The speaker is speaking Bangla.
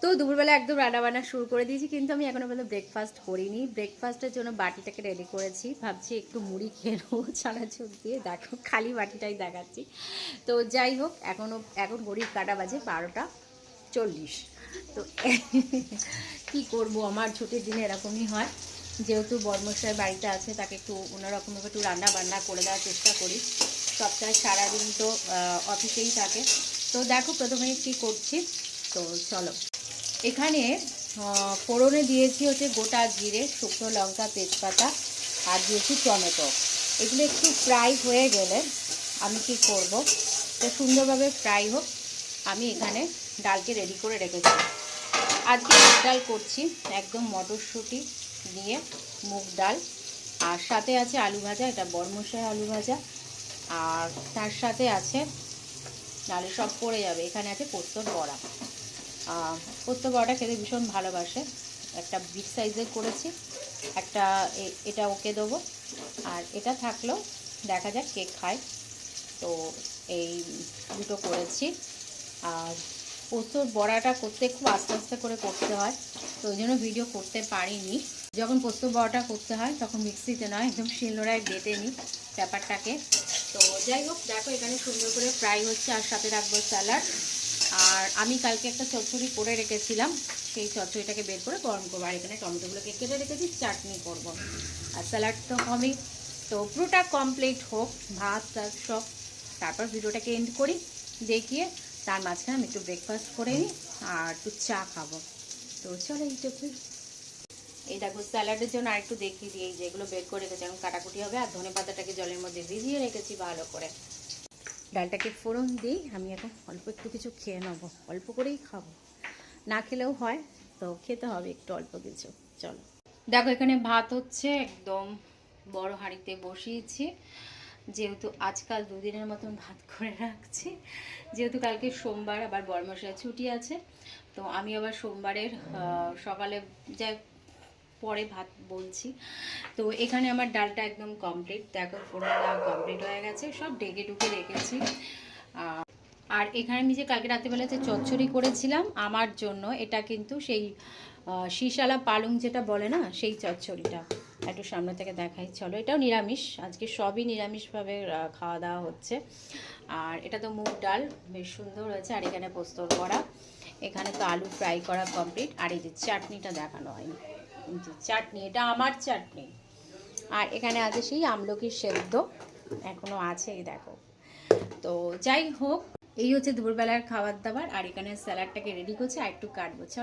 তো দুপুরবেলা একদম রান্নাবান্না শুরু করে দিয়েছি, কিন্তু আমি এখনো পর্যন্ত ব্রেকফাস্ট করিনি। ব্রেকফাস্টের জন্য বাটিটাকে রেডি করেছি, ভাবছি একটু মুড়ি খেয়ে নেবো চানাচুর দিয়ে। দেখো খালি বাটিটাই দেখাচ্ছি। তো যাই হোক, এখন ঘড়ির কাটা বাজে 12:40। তো কি করব, আমার ছুটির দিনে এরকমই হয়। যেহেতু বর্মশাই বাড়িতে আছে, তাকে একটু অন্যরকমভাবে একটু রান্না বান্না করে দেওয়ার চেষ্টা করি। সপ্তাহে সারাদিন তো অফিসেই থাকে। তো দেখো প্রথমে কী করছি, তো চলো। এখানে ফোড়নে দিয়েছি হচ্ছে গোটা জিরে, শুকনো লঙ্কা, তেজপাতা, আর দিয়েছি টমেটো। এগুলো একটু ফ্রাই হয়ে গেলে আমি কি করব, তো সুন্দরভাবে ফ্রাই হোক, আমি এখানে ডালকে রেডি করে রেখেছি। আজকে মুগ ডাল করছি, একদম মটরশুঁটি দিয়ে মুগ ডাল, আর সাথে আছে আলু ভাজা, এটা বরমশাই আলু ভাজা, আর তার সাথে আছে, নাহলে সব পড়ে যাবে, এখানে আছে পোস্তর বড়া। পোস্ত বড়াটা খেতে ভীষণ ভালোবাসে, একটা বিগ সাইজের করেছি, একটা এটা ওকে দেবো, আর এটা থাকলেও দেখা যাক কে খায়। তো এই দুটো করেছি। আর পোস্তর বড়াটা করতে খুব আস্তে আস্তে করে করতে হয়, তো ওই জন্য ভিডিও করতে পারিনি। যখন পোস্ত বড়াটা করতে হয় তখন মিক্সিতে নয়, একদম শিলনোড়ায় বেটে নিই ব্যাপারটাকে। তো যাই হোক, দেখো এখানে সুন্দর করে ফ্রাই হচ্ছে, আর সাথে রাখবো স্যালাড। আর আমি কালকে একটা চচ্চড়ি করে রেখেছিলাম, সেই চচ্চড়িটাকে বের করে গরম করবো। আর এখানে টমেটোগুলোকে কেটে রেখেছি, চাটনি করব। আর স্যালাড তো হবেই। তো পুরোটা কমপ্লিট হোক, ভাত টাত সব, তারপর ভিডিওটাকে এন্ড করি দেখিয়ে। তার মাঝখানে আমি একটু ব্রেকফাস্ট করে নিই আর একটু চা খাবো। তো চলো এইটুকু। এই দেখো স্যালাডের জন্য আর একটু দেখিয়ে দিই, এই যেগুলো বের করে রেখেছি এখন কাটাকুটি হবে। আর ধনে পাতাটাকে জলের মধ্যে ভিজিয়ে রেখেছি ভালো করে। ডালটাকে ফোড়ন দিই, আমি এখন অল্প একটু কিছু খেয়ে নেবো, অল্প করেই খাবো, না খেলেও হয়, তো খেতে হবে একটু অল্প কিছু। চলো দেখো এখানে ভাত হচ্ছে, একদম বড় হাঁড়িতে বসিয়েছি, যেহেতু আজকাল দুদিনের মতন ভাত করে রাখছি, যেহেতু কালকে সোমবার, আবার বড়মশাই ছুটি আছে। তো আমি আবার সোমবারের সকালে যাই পরে ভাত বলছি। তো এখানে আমার ডালটা একদম কমপ্লিট, দেখো ফোড়ন দেওয়া কমপ্লিট হয়ে গেছে, সব ডেকে ডুকে রেখেছি। আর এখানে আমি যে কালকে রাত্রিবেলা যে চচ্চড়ি করেছিলাম আমার জন্য, এটা কিন্তু সেই শিশালা পালং যেটা বলে না, সেই চচ্চড়িটা। একটু সামনে থেকে দেখাই চলো। এটাও নিরামিষ, আজকে সবই নিরামিষভাবে খাওয়া দাওয়া হচ্ছে। আর এটা তো মুগ ডাল, বেশ সুন্দর হয়েছে। আর এখানে পোস্তর করা, এখানে তো আলু ফ্রাই করা কমপ্লিট। আর এই যে চাটনিটা দেখানো হয়নি, যে চাটনি, এটা আমার চাটনি। আর এখানে আছে সেই আমলকির সেদ্ধ, এখনও আছে, এই দেখো। তো যাই হোক, এই হচ্ছে দুপুরবেলার খাবার দাবার। আর এখানে স্যালাডটাকে রেডি করছি, আর একটু কাটবো।